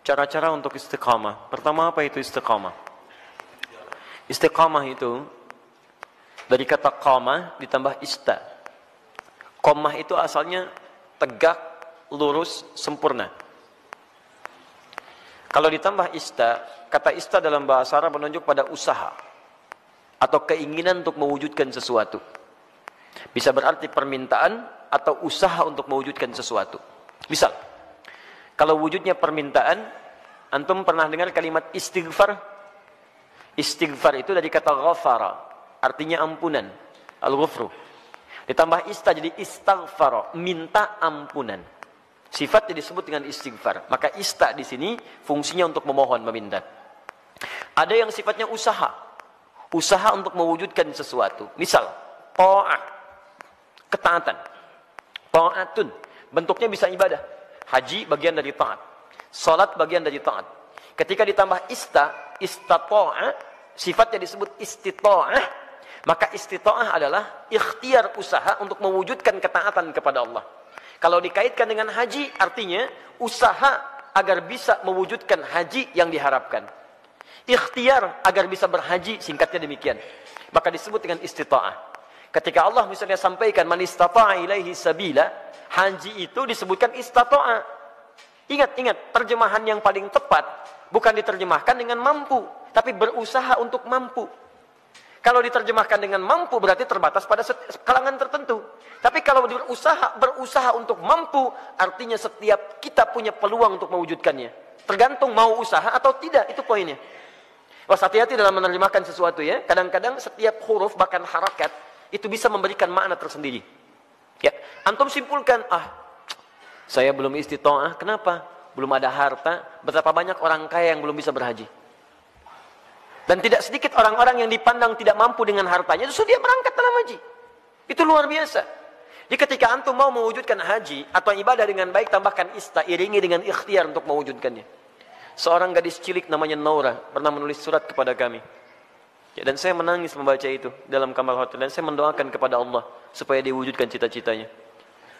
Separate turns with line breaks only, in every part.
Cara-cara untuk istiqamah. Pertama, apa itu istiqamah? Istiqamah itu dari kata qamah ditambah ista. Qamah itu asalnya tegak, lurus, sempurna. Kalau ditambah ista, kata ista dalam bahasa Arab menunjuk pada usaha atau keinginan untuk mewujudkan sesuatu. Bisa berarti permintaan atau usaha untuk mewujudkan sesuatu. Misal, kalau wujudnya permintaan, antum pernah dengar kalimat istighfar? Istighfar itu dari kata ghafara, artinya ampunan. Al-ghufru. Ditambah ista jadi istaghfara, minta ampunan. Sifatnya disebut dengan istighfar. Maka ista di sini fungsinya untuk memohon, meminta. Ada yang sifatnya usaha. Usaha untuk mewujudkan sesuatu. Misal, ta'ah, ketaatan. Ta'atun, bentuknya bisa ibadah. Haji bagian dari taat. Salat bagian dari taat. Ketika ditambah istata'a, sifatnya disebut istita'ah, maka istita'ah adalah ikhtiar usaha untuk mewujudkan ketaatan kepada Allah. Kalau dikaitkan dengan haji, artinya usaha agar bisa mewujudkan haji yang diharapkan. Ikhtiar agar bisa berhaji, singkatnya demikian. Maka disebut dengan istita'ah. Ketika Allah misalnya sampaikan man istata'a ilaihi sabila, haji itu disebutkan istata'a. Ingat, terjemahan yang paling tepat bukan diterjemahkan dengan mampu, tapi berusaha untuk mampu. Kalau diterjemahkan dengan mampu berarti terbatas pada kalangan tertentu. Tapi kalau berusaha untuk mampu, artinya setiap kita punya peluang untuk mewujudkannya. Tergantung mau usaha atau tidak, itu poinnya. Hati-hati dalam menerjemahkan sesuatu ya. Kadang-kadang setiap huruf bahkan harakat itu bisa memberikan makna tersendiri. Ya, antum simpulkan, saya belum istita'ah, kenapa? Belum ada harta. Betapa banyak orang kaya yang belum bisa berhaji. Dan tidak sedikit orang-orang yang dipandang tidak mampu dengan hartanya, justru dia berangkat dalam haji. Itu luar biasa. Jadi ketika antum mau mewujudkan haji atau ibadah dengan baik, tambahkan ista, iringi dengan ikhtiar untuk mewujudkannya. Seorang gadis cilik namanya Naura pernah menulis surat kepada kami. Ya, dan saya menangis membaca itu dalam kamar hotel. Dan saya mendoakan kepada Allah supaya diwujudkan cita-citanya.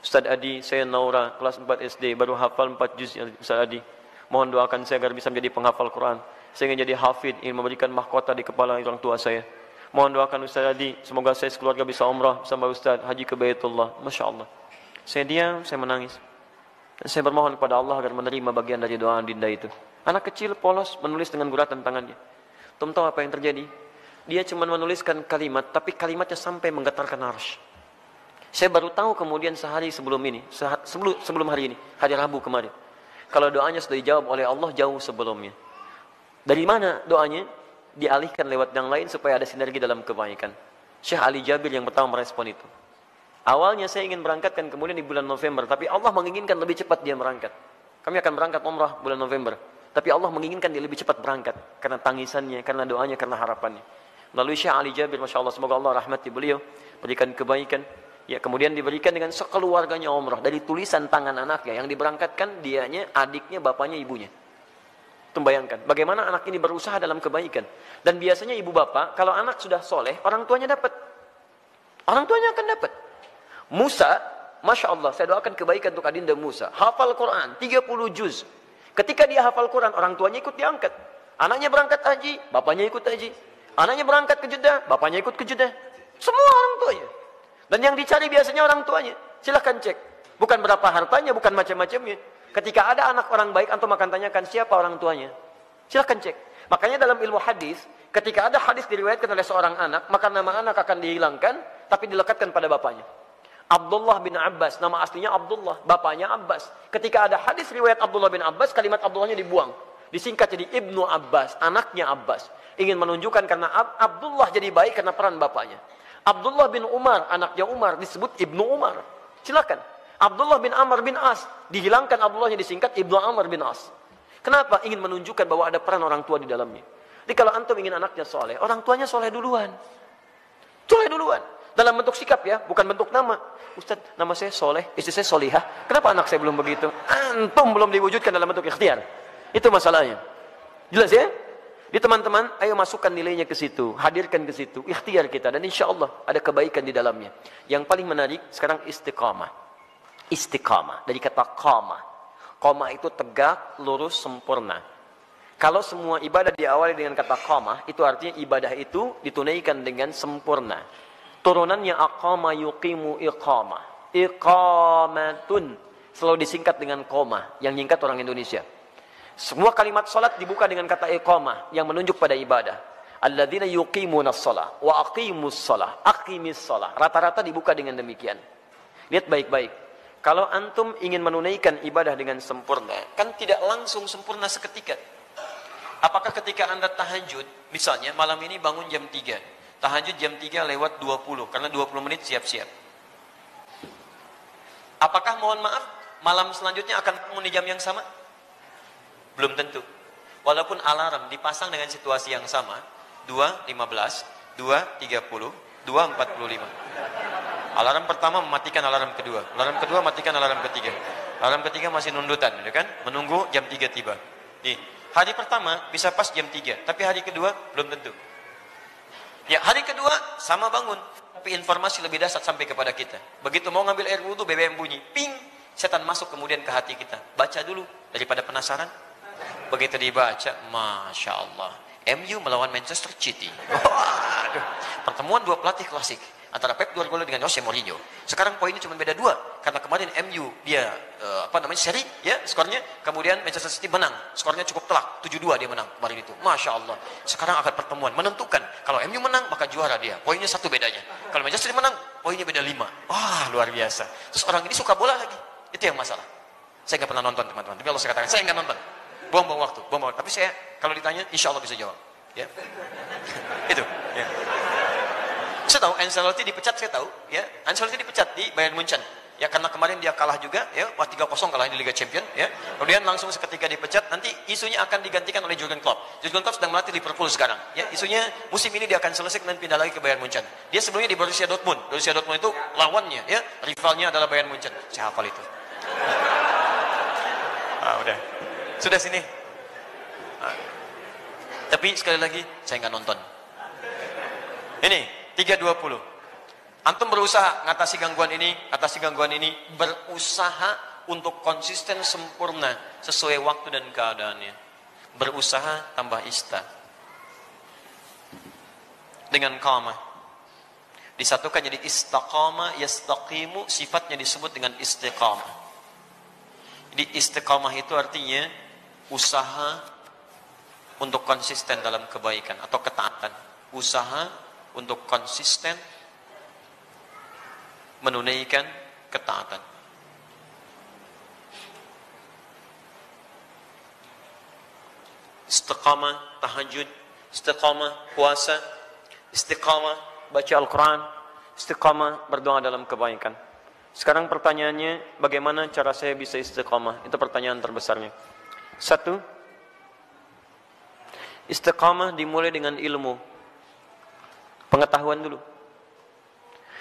Ustaz Adi, saya Naura, kelas 4 SD, baru hafal 4 juz ya Ustaz Adi. Mohon doakan saya agar bisa menjadi penghafal Quran. Saya ingin jadi hafid, ingin memberikan mahkota di kepala orang tua saya. Mohon doakan Ustaz Adi, semoga saya sekeluarga bisa umrah bersama Ustaz, haji ke Baitullah. Masya Allah. Saya diam, saya menangis. Dan saya bermohon kepada Allah agar menerima bagian dari doa dinda itu. Anak kecil polos menulis dengan guratan tangannya. Tum tahu apa yang terjadi? Dia cuma menuliskan kalimat, tapi kalimatnya sampai menggetarkan arsy. Saya baru tahu kemudian sehari sebelum ini, sebelum hari ini, hari Rabu kemarin. Kalau doanya sudah dijawab oleh Allah jauh sebelumnya. Dari mana doanya? Dialihkan lewat yang lain supaya ada sinergi dalam kebaikan. Syekh Ali Jabir yang pertama merespon itu. Awalnya saya ingin berangkatkan kemudian di bulan November, tapi Allah menginginkan lebih cepat dia berangkat. Kami akan berangkat umrah bulan November, tapi Allah menginginkan dia lebih cepat berangkat karena tangisannya, karena doanya, karena harapannya. Melalui Syekh Ali Jabir, Masya Allah, semoga Allah rahmati beliau, berikan kebaikan. Ya, kemudian diberikan dengan sekeluarganya umrah dari tulisan tangan anaknya yang diberangkatkan, dianya, adiknya, bapaknya, ibunya. Bayangkan bagaimana anak ini berusaha dalam kebaikan. Dan biasanya ibu bapak, kalau anak sudah soleh, orang tuanya dapat. Orang tuanya akan dapat. Musa, Masya Allah, saya doakan kebaikan untuk adinda Musa. Hafal Quran, 30 juz. Ketika dia hafal Quran, orang tuanya ikut diangkat. Anaknya berangkat haji, bapaknya ikut haji. Anaknya berangkat ke Jeddah, bapaknya ikut ke Jeddah. Semua orang tuanya. Dan yang dicari biasanya orang tuanya. Silahkan cek. Bukan berapa hartanya, bukan macam-macamnya. Ketika ada anak orang baik, antum akan tanyakan siapa orang tuanya. Silahkan cek. Makanya dalam ilmu hadis, ketika ada hadis diriwayatkan oleh seorang anak, maka nama anak akan dihilangkan, tapi dilekatkan pada bapaknya. Abdullah bin Abbas, nama aslinya Abdullah, bapaknya Abbas. Ketika ada hadis riwayat Abdullah bin Abbas, kalimat Abdullahnya dibuang. Disingkat jadi Ibnu Abbas, anaknya Abbas. Ingin menunjukkan karena Abdullah jadi baik karena peran bapaknya. Abdullah bin Umar, anaknya Umar, disebut Ibnu Umar. Silakan. Abdullah bin Amr bin As, dihilangkan Abdullahnya disingkat Ibnu Amr bin As. Kenapa? Ingin menunjukkan bahwa ada peran orang tua di dalamnya. Jadi kalau antum ingin anaknya soleh, orang tuanya soleh duluan. Soleh duluan. Dalam bentuk sikap ya, bukan bentuk nama. Ustaz, nama saya soleh, istri saya solihah. Kenapa anak saya belum begitu? Antum belum diwujudkan dalam bentuk ikhtiar. Itu masalahnya. Jelas ya? Di teman-teman, ayo masukkan nilainya ke situ, hadirkan ke situ, ikhtiar kita, dan insya Allah ada kebaikan di dalamnya. Yang paling menarik sekarang istiqamah. Istiqamah dari kata qamah. Qamah itu tegak, lurus, sempurna. Kalau semua ibadah diawali dengan kata qamah, itu artinya ibadah itu ditunaikan dengan sempurna. Turunannya aqama yuqimu iqamah. Iqamatun selalu disingkat dengan qamah, yang nyingkat orang Indonesia. Semua kalimat salat dibuka dengan kata iqamah yang menunjuk pada ibadah. Alladzina yuqimunas shalah wa aqimus shalah, aqimis shalah. Rata-rata dibuka dengan demikian. Lihat baik-baik. Kalau antum ingin menunaikan ibadah dengan sempurna, kan tidak langsung sempurna seketika. Apakah ketika Anda tahajud, misalnya malam ini bangun jam 3, tahajud jam 3 lewat 20, karena 20 menit siap-siap. Apakah mohon maaf, malam selanjutnya akan bangun di jam yang sama? Belum tentu. Walaupun alarm dipasang dengan situasi yang sama, 2.15, 2.30, 2.45. Alarm pertama mematikan alarm kedua, alarm kedua matikan alarm ketiga, alarm ketiga masih nundutan, ya kan? Menunggu jam 3 tiba. Nih, hari pertama bisa pas jam 3, tapi hari kedua belum tentu. Ya, hari kedua sama bangun, tapi informasi lebih dahsyat sampai kepada kita. Begitu mau ngambil air wudhu, BBM bunyi, ping, setan masuk kemudian ke hati kita. Baca dulu daripada penasaran. Begitu dibaca, Masya Allah, MU melawan Manchester City. Waduh, pertemuan dua pelatih klasik antara Pep Guardiola dengan Jose Mourinho. Sekarang poinnya cuma beda 2, karena kemarin MU dia seri ya skornya, kemudian Manchester City menang, skornya cukup telak, 7-2 dia menang kemarin itu. Masya Allah. Sekarang akan pertemuan menentukan, kalau MU menang maka juara dia, poinnya 1 bedanya. Kalau Manchester City menang, poinnya beda 5. Wah, luar biasa. Terus orang ini suka bola lagi, itu yang masalah. Saya nggak pernah nonton teman-teman, tapi kalau saya katakan saya nggak nonton, buang-buang waktu, buang-buang. Tapi saya kalau ditanya, insya Allah bisa jawab. Ya, itu. Ya. Saya tahu Ancelotti dipecat, saya tahu. Ya, Ancelotti dipecat di Bayern Munchen. Ya, karena kemarin dia kalah juga, ya, 3-0 kalah di Liga Champions. Ya, kemudian langsung seketika dipecat. Nanti isunya akan digantikan oleh Jurgen Klopp. Jurgen Klopp sedang melatih Liverpool sekarang. Ya, isunya musim ini dia akan selesai dan pindah lagi ke Bayern Munchen. Dia sebelumnya di Borussia Dortmund. Borussia Dortmund itu lawannya, ya, rivalnya adalah Bayern Munchen. Saya hafal itu. Udah. Sudah sini. Tapi sekali lagi saya nggak nonton. Ini 3.20. Antum berusaha ngatasi gangguan ini, berusaha untuk konsisten sempurna sesuai waktu dan keadaannya. Berusaha tambah ista. Dengan qamah. Disatukan jadi istaqama, yastaqimu, sifatnya disebut dengan istiqamah. Jadi istiqamah itu artinya usaha untuk konsisten dalam kebaikan atau ketaatan. Usaha untuk konsisten menunaikan ketaatan. Istiqamah tahajud, istiqamah puasa, istiqamah baca Al-Quran, istiqamah berdoa dalam kebaikan. Sekarang pertanyaannya, bagaimana cara saya bisa istiqamah? Itu pertanyaan terbesarnya. 1, istiqamah dimulai dengan ilmu, pengetahuan dulu.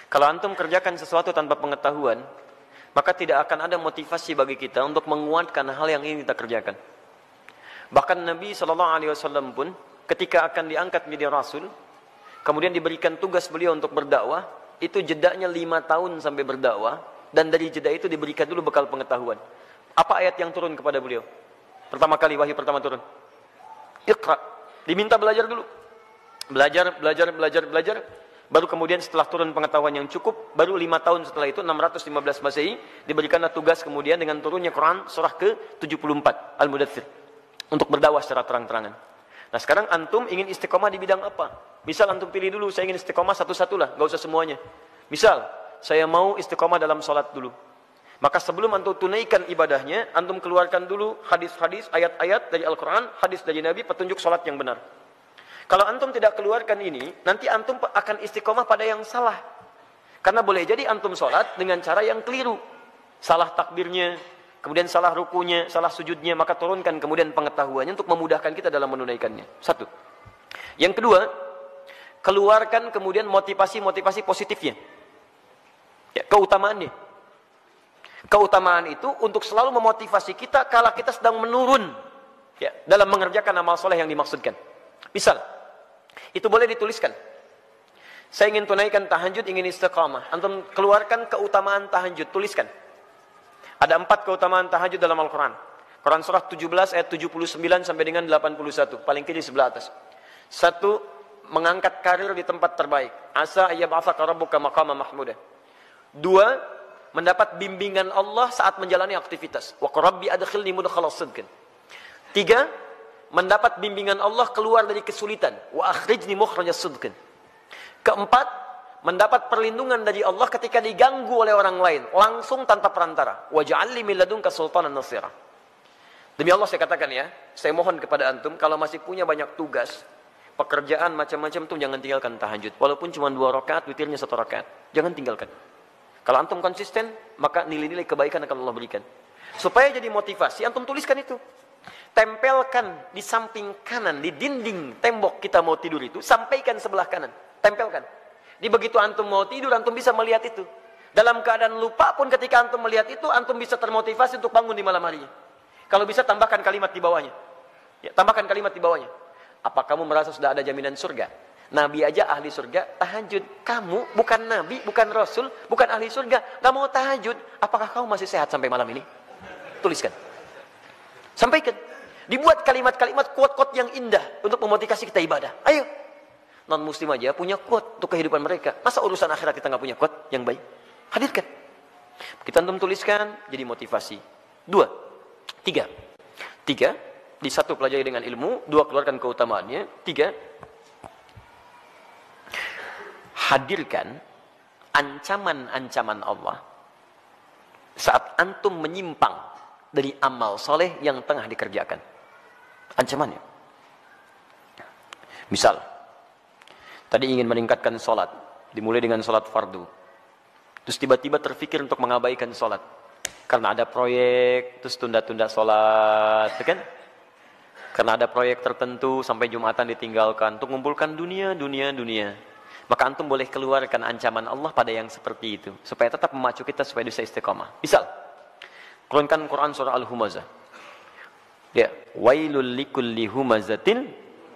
Kalau antum kerjakan sesuatu tanpa pengetahuan, maka tidak akan ada motivasi bagi kita untuk menguatkan hal yang ingin kita kerjakan. Bahkan Nabi SAW pun ketika akan diangkat menjadi Rasul, kemudian diberikan tugas beliau untuk berdakwah, itu jedanya 5 tahun sampai berdakwah, dan dari jeda itu diberikan dulu bekal pengetahuan. Apa ayat yang turun kepada beliau? Pertama kali wahyu pertama turun, Iqra. Diminta belajar dulu. Belajar. Baru kemudian setelah turun pengetahuan yang cukup, baru 5 tahun setelah itu, 615 Masehi, diberikanlah tugas kemudian dengan turunnya Quran surah ke-74, Al-Mudaththir, untuk berdakwah secara terang-terangan. Nah sekarang antum ingin istiqomah di bidang apa? Misal antum pilih dulu, saya ingin istiqomah satu-satu lah, gak usah semuanya. Misal, saya mau istiqomah dalam sholat dulu. Maka sebelum antum tunaikan ibadahnya, antum keluarkan dulu hadis-hadis, ayat-ayat dari Al-Quran, hadis dari Nabi, petunjuk sholat yang benar. Kalau antum tidak keluarkan ini, nanti antum akan istiqomah pada yang salah. Karena boleh jadi antum sholat dengan cara yang keliru. Salah takbirnya, kemudian salah rukunya, salah sujudnya, maka turunkan kemudian pengetahuannya untuk memudahkan kita dalam menunaikannya. 1. Yang kedua, keluarkan kemudian motivasi-motivasi positifnya. Ya, keutamaannya. Keutamaan itu untuk selalu memotivasi kita kala kita sedang menurun, ya, dalam mengerjakan amal soleh yang dimaksudkan. Misal, itu boleh dituliskan. Saya ingin tunaikan tahajud, ingin istiqamah. Antum keluarkan keutamaan tahajud, tuliskan. Ada 4 keutamaan tahajud dalam Al-Quran. Quran surah 17 ayat 79 sampai dengan 81. Paling kiri sebelah atas. 1, mengangkat karir di tempat terbaik. Asa ayyab'atsaka rabbuka maqaman mahmuda. 2, mendapat bimbingan Allah saat menjalani aktivitas. Wa rabbi adkhilni mudkhala sidqin. 3, mendapat bimbingan Allah keluar dari kesulitan. Wa akhrijni mukhraja sidqin. 4, mendapat perlindungan dari Allah ketika diganggu oleh orang lain, langsung tanpa perantara. Waj'alni min ladunka sultanan nasira. Demi Allah saya katakan ya, saya mohon kepada antum, kalau masih punya banyak tugas, pekerjaan macam-macam tuh jangan tinggalkan tahajud. Walaupun cuma 2 rakaat, witirnya 1 rakaat. Jangan tinggalkan. Kalau antum konsisten, maka nilai-nilai kebaikan akan Allah berikan. Supaya jadi motivasi, antum tuliskan itu. Tempelkan di samping kanan, di dinding tembok kita mau tidur itu, sampaikan sebelah kanan. Tempelkan. Di begitu antum mau tidur, antum bisa melihat itu. Dalam keadaan lupa pun ketika antum melihat itu, antum bisa termotivasi untuk bangun di malam harinya. Kalau bisa tambahkan kalimat di bawahnya. Ya, tambahkan kalimat di bawahnya. Apa kamu merasa sudah ada jaminan surga? Nabi aja ahli surga, tahajud. Kamu bukan nabi, bukan rasul, bukan ahli surga, gak mau tahajud. Apakah kamu masih sehat sampai malam ini? Tuliskan. Sampaikan. Dibuat kalimat-kalimat quote-quote yang indah untuk memotivasi kita ibadah. Ayo. Non-muslim aja punya quote untuk kehidupan mereka. Masa urusan akhirat kita nggak punya quote yang baik? Hadirkan. Kita antum tuliskan, jadi motivasi. 2, 3. 3, di 1 pelajari dengan ilmu, 2 keluarkan keutamaannya, 3, hadirkan ancaman-ancaman Allah saat antum menyimpang dari amal soleh yang tengah dikerjakan. Ancamannya. Misal, tadi ingin meningkatkan sholat, dimulai dengan sholat fardu. Terus tiba-tiba terfikir untuk mengabaikan sholat. Karena ada proyek, terus tunda-tunda sholat, kan? Karena ada proyek tertentu, sampai Jumatan ditinggalkan. Untuk mengumpulkan dunia. Maka antum boleh keluarkan ancaman Allah pada yang seperti itu. Supaya tetap memacu kita supaya bisa istiqamah. Misal, turunkan Quran surah Al-Humazah. Ya, wailul likulli humazatin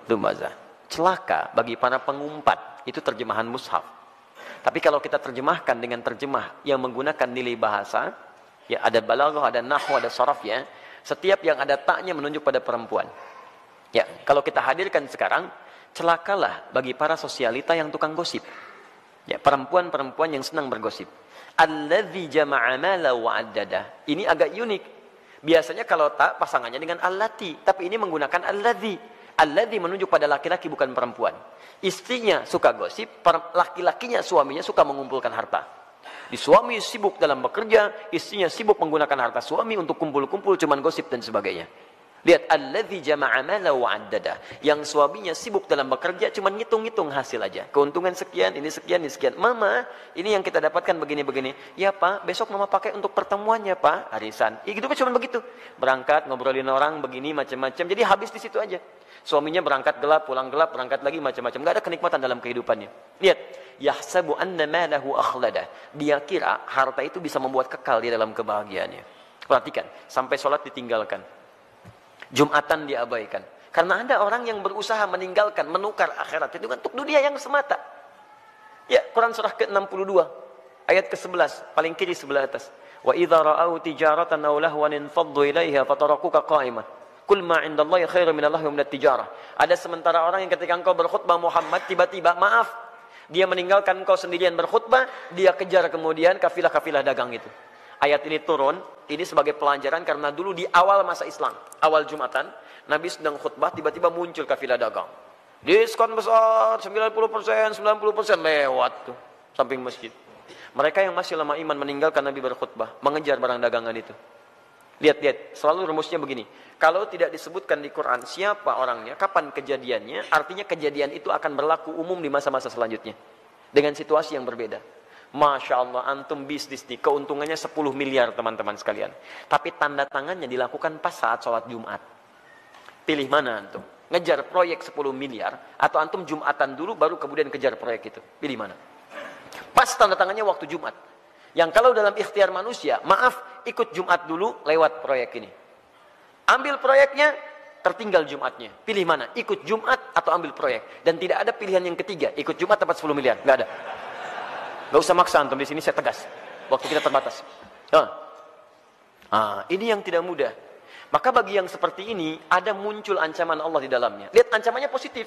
lumazah. Celaka bagi para pengumpat. Itu terjemahan mushaf. Tapi kalau kita terjemahkan dengan terjemah yang menggunakan nilai bahasa, ya ada balaghah, ada nahwu, ada sharaf ya. Setiap yang ada taknya menunjuk pada perempuan. Ya, kalau kita hadirkan sekarang, celakalah bagi para sosialita yang tukang gosip. Ya, perempuan-perempuan yang senang bergosip. Alladzi jama'a mala wa 'addada. Ini agak unik. Biasanya kalau tak pasangannya dengan allati, tapi ini menggunakan alladzi. Alladzi menunjuk pada laki-laki bukan perempuan. Istrinya suka gosip, laki-lakinya suaminya suka mengumpulkan harta. Di suami sibuk dalam bekerja, istrinya sibuk menggunakan harta suami untuk kumpul-kumpul cuman gosip dan sebagainya. Lihat alladzi jama'a mala wa 'addada. Yang suaminya sibuk dalam bekerja cuman ngitung-ngitung hasil aja. Keuntungan sekian, ini sekian, ini sekian. Mama, ini yang kita dapatkan begini-begini. Ya Pak, besok Mama pakai untuk pertemuannya Pak, arisan. Hidupnya cuman begitu. Berangkat ngobrolin orang begini macam-macam. Jadi habis di situ aja. Suaminya berangkat gelap, pulang gelap, berangkat lagi macam-macam. Enggak ada kenikmatan dalam kehidupannya. Lihat, yahsabu anna malahu akhlada. Dia kira harta itu bisa membuat kekal di dalam kebahagiaannya. Perhatikan, sampai sholat ditinggalkan. Jumatan diabaikan. Karena ada orang yang berusaha meninggalkan, menukar akhirat itu untuk dunia yang semata. Ya, Quran surah ke-62, ayat ke-11, paling kiri sebelah atas. Wa idza ra'au tijaratan aw lahwan infaddu ilaiha fatarakuka qa'imah. Kul ma 'indallahi khairum minallahi wa minat tijarah. Ada sementara orang yang ketika engkau berkhutbah Muhammad tiba-tiba maaf, dia meninggalkan engkau sendirian berkhutbah, dia kejar kemudian kafilah-kafilah dagang itu. Ayat ini turun, ini sebagai pelajaran karena dulu di awal masa Islam, awal Jumatan, Nabi sedang khutbah, tiba-tiba muncul kafilah dagang. Diskon besar, 90%, 90% lewat tuh, samping masjid. Mereka yang masih lama iman meninggalkan Nabi berkhutbah, mengejar barang dagangan itu. Lihat, selalu rumusnya begini. Kalau tidak disebutkan di Quran siapa orangnya, kapan kejadiannya, artinya kejadian itu akan berlaku umum di masa-masa selanjutnya. Dengan situasi yang berbeda. Masya Allah, antum bisnis nih, keuntungannya 10 miliar teman-teman sekalian. Tapi tanda tangannya dilakukan pas saat sholat Jumat. Pilih mana antum? Ngejar proyek 10 miliar, atau antum Jumatan dulu baru kemudian kejar proyek itu? Pilih mana? Pas tanda tangannya waktu Jumat. Yang kalau dalam ikhtiar manusia, maaf, ikut Jumat dulu lewat proyek ini. Ambil proyeknya, tertinggal Jumatnya. Pilih mana? Ikut Jumat atau ambil proyek? Dan tidak ada pilihan yang ketiga, ikut Jumat dapat 10 miliar. Nggak ada. Gak usah maksa antum, di sini saya tegas. Waktu kita terbatas. Ini yang tidak mudah. Maka bagi yang seperti ini, ada muncul ancaman Allah di dalamnya. Lihat ancamannya positif.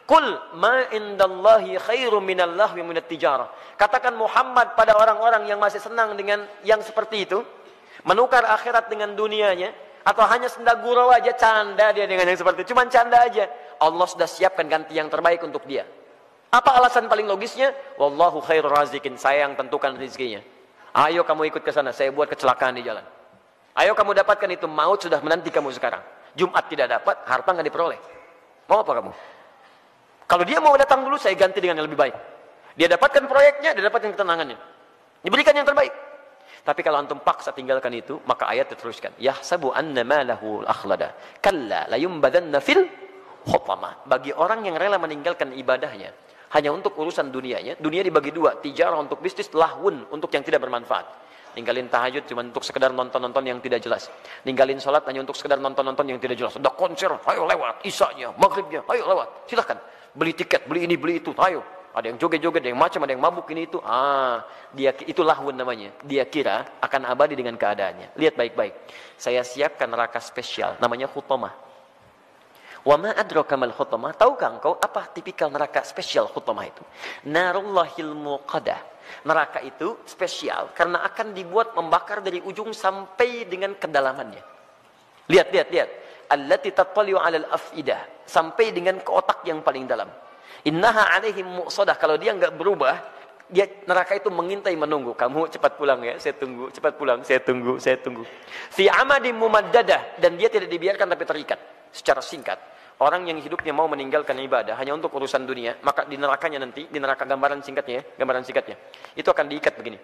Qul ma indallahi khairum minallahwi minat tijarah. Katakan Muhammad pada orang-orang yang masih senang dengan yang seperti itu, menukar akhirat dengan dunianya, atau hanya senda gurau aja, canda dia dengan yang seperti itu, cuma canda aja. Allah sudah siapkan ganti yang terbaik untuk dia. Apa alasan paling logisnya? Wallahu khairur razikin, saya yang tentukan rezekinya. Ayo kamu ikut ke sana, saya buat kecelakaan di jalan. Ayo kamu dapatkan itu, maut sudah menanti kamu sekarang. Jumat tidak dapat, harta nggak diperoleh. Mau apa kamu? Kalau dia mau datang dulu, saya ganti dengan yang lebih baik. Dia dapatkan proyeknya, dia dapatkan ketenangannya. Diberikan yang terbaik. Tapi kalau antum paksa tinggalkan itu, maka ayat diteruskan. Yahsabu anna malahu akhlada. Kalla layumbadanna fil hutamah. Bagi orang yang rela meninggalkan ibadahnya, hanya untuk urusan dunianya, dunia dibagi dua. Tijarah untuk bisnis, lahun untuk yang tidak bermanfaat. Ninggalin tahajud cuma untuk sekedar nonton-nonton yang tidak jelas. Ninggalin sholat hanya untuk sekedar nonton-nonton yang tidak jelas. Ada konser, ayo lewat. Isanya, maghribnya, ayo lewat. Silahkan. Beli tiket, beli ini, beli itu, ayo. Ada yang joget-joget, ada yang macam, ada yang mabuk ini itu. Dia itu lahun namanya. Dia kira akan abadi dengan keadaannya. Lihat baik-baik. Saya siapkan neraka spesial, namanya Hutamah. Wa ma adraka mal Hutamah? Tahukah engkau apa tipikal neraka spesial Hutamah itu? Narullahil muqadah. Neraka itu spesial karena akan dibuat membakar dari ujung sampai dengan kedalamannya. Lihat. Allati tattali'u 'alal afidah, sampai dengan ke otak yang paling dalam. Innaha 'alaihim mu'sadah. Kalau dia enggak berubah, dia neraka itu mengintai menunggu. Kamu cepat pulang ya, saya tunggu. Cepat pulang, saya tunggu. Fi amadim mumaddadah, dan dia tidak dibiarkan tapi terikat secara singkat. Orang yang hidupnya mau meninggalkan ibadah hanya untuk urusan dunia, maka di nerakanya nanti, di neraka gambaran singkatnya, itu akan diikat begini.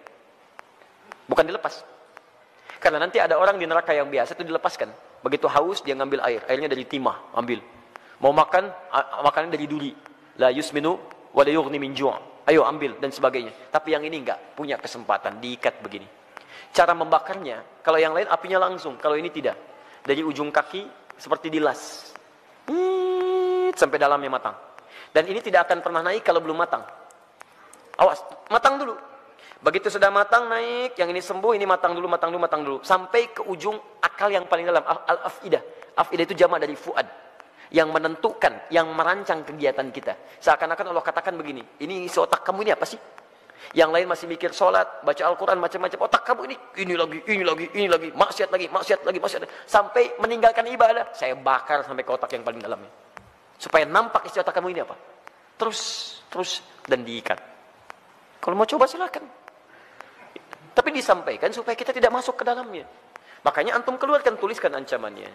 Bukan dilepas. Karena nanti ada orang di neraka yang biasa itu dilepaskan. Begitu haus dia ngambil air, airnya dari timah, ambil. Mau makan, makannya dari duri. La yusminu wa la yughni min ju'. Ayo ambil dan sebagainya. Tapi yang ini enggak punya kesempatan, diikat begini. Cara membakarnya, kalau yang lain apinya langsung, kalau ini tidak. Dari ujung kaki seperti dilas. Sampai dalamnya matang. Dan ini tidak akan pernah naik kalau belum matang. Awas, matang dulu. Begitu sudah matang naik, yang ini sembuh, ini matang dulu. Sampai ke ujung akal yang paling dalam, al-afidah. Afidah itu jamak dari fuad. Yang menentukan, yang merancang kegiatan kita. Seakan-akan Allah katakan begini, ini isi otak kamu ini apa sih? Yang lain masih mikir sholat, baca Al-Quran, macam-macam. Otak kamu ini lagi. Maksiat lagi. Sampai meninggalkan ibadah. Saya bakar sampai ke otak yang paling dalamnya. Supaya nampak isi otak kamu ini apa. Terus, dan diikat. Kalau mau coba silakan. Tapi disampaikan supaya kita tidak masuk ke dalamnya. Makanya antum keluarkan, tuliskan ancamannya.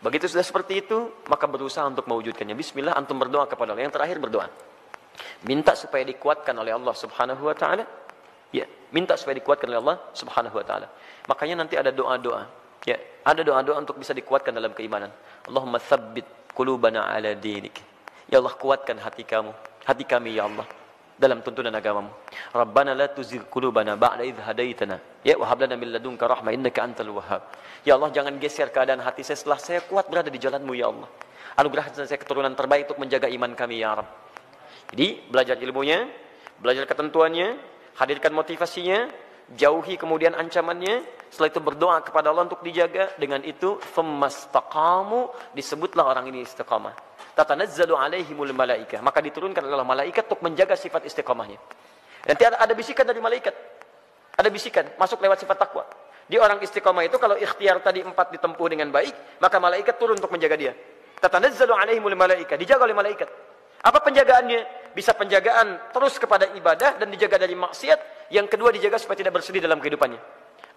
Begitu sudah seperti itu, maka berusaha untuk mewujudkannya. Bismillah, antum berdoa kepada Allah. Yang terakhir berdoa. Minta supaya dikuatkan oleh Allah Subhanahu wa taala. Ya, minta supaya dikuatkan oleh Allah Subhanahu wa taala. Makanya nanti ada doa-doa. Ya, ada doa-doa untuk bisa dikuatkan dalam keimanan. Allahumma tsabbit qulubana ala dinik. Ya Allah, kuatkan hati kami ya Allah dalam tuntunan agamamu. Rabbana la tuzigh qulubana ba'da idh hadaitana. Ya, wa hab lana min ladunka rahmah innaka antal wahhab. Ya Allah, jangan geser keadaan hati saya setelah saya kuat berada di jalanmu ya Allah. Anugerahkan saya keturunan terbaik untuk menjaga iman kami ya Rabb. Jadi belajar ilmunya, belajar ketentuannya, hadirkan motivasinya, jauhi kemudian ancamannya. Setelah itu berdoa kepada Allah untuk dijaga. Dengan itu famastaqamu, disebutlah orang ini istiqamah. Tatanazzalu alaihimul malaikah, maka diturunkan oleh malaikat untuk menjaga sifat istiqamahnya. Nanti ada bisikan dari malaikat. Ada bisikan masuk lewat sifat takwa. Di orang istiqamah itu kalau ikhtiar tadi 4 ditempuh dengan baik, maka malaikat turun untuk menjaga dia. Tatanazzalu alaihimul malaikah, dijaga oleh malaikat. Apa penjagaannya? Bisa penjagaan terus kepada ibadah dan dijaga dari maksiat. Yang kedua dijaga supaya tidak bersedih dalam kehidupannya.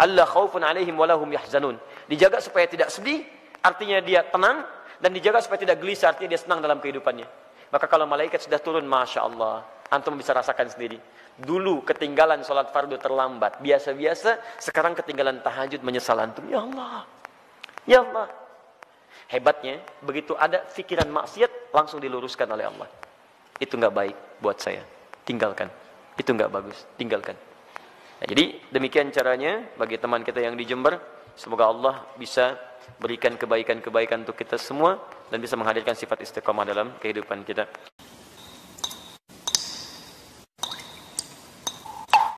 Allah khaufun alaihim walahum yahzanun. Dijaga supaya tidak sedih, artinya dia tenang. Dan dijaga supaya tidak gelisah, artinya dia senang dalam kehidupannya. Maka kalau malaikat sudah turun, Masya Allah, antum bisa rasakan sendiri. Dulu ketinggalan sholat fardu terlambat, biasa-biasa. Sekarang ketinggalan tahajud, menyesal antum. Ya Allah. Hebatnya, begitu ada pikiran maksiat, langsung diluruskan oleh Allah. Itu nggak baik buat saya, tinggalkan. Itu nggak bagus, tinggalkan. Nah, jadi demikian caranya bagi teman kita yang di Jember. Semoga Allah bisa berikan kebaikan-kebaikan untuk kita semua dan bisa menghadirkan sifat istiqamah dalam kehidupan kita.